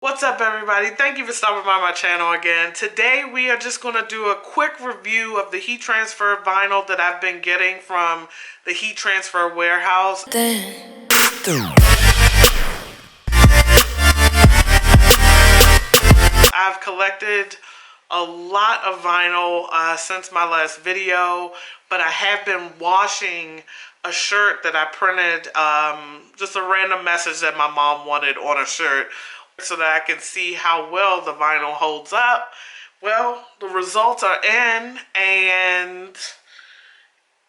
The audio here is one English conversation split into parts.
What's up, everybody? Thank you for stopping by my channel again. Today we are just going to do a quick review of the heat transfer vinyl that I've been getting from the Heat Transfer Warehouse. I've collected a lot of vinyl since my last video, but I have been washing a shirt that I printed, just a random message that my mom wanted on a shirt, so that I can see how well the vinyl holds up. Well, the results are in, and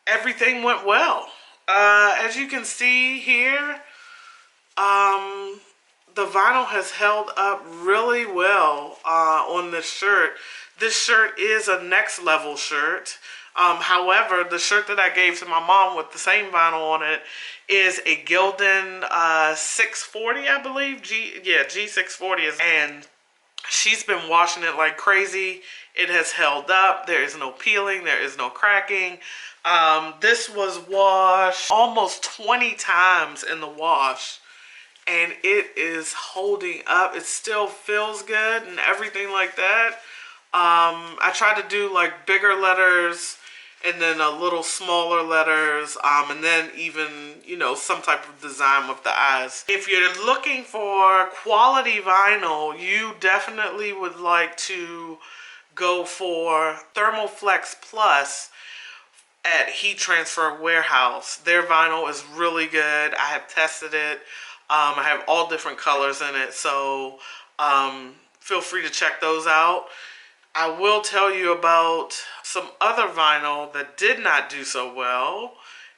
everything went well. As you can see here, the vinyl has held up really well on this shirt. This shirt is a next level shirt. However, the shirt that I gave to my mom with the same vinyl on it is a Gildan 640, I believe. G640 is, and she's been washing it like crazy. It has held up. There is no peeling. There is no cracking. This was washed almost 20 times in the wash, and it is holding up. It still feels good and everything like that. I tried to do like bigger letters and then a little smaller letters, and then even, you know, some type of design with the eyes. If you're looking for quality vinyl, you definitely would like to go for Thermoflex Plus at Heat Transfer Warehouse. Their vinyl is really good. I have tested it. I have all different colors in it, so feel free to check those out. I will tell you about some other vinyl that did not do so well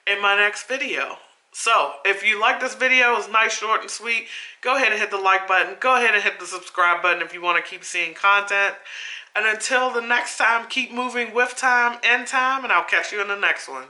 in my next video. So, if you like this video, it's nice, short, and sweet, go ahead and hit the like button. Go ahead and hit the subscribe button if you want to keep seeing content. And until the next time, keep moving with time and time, and I'll catch you in the next one.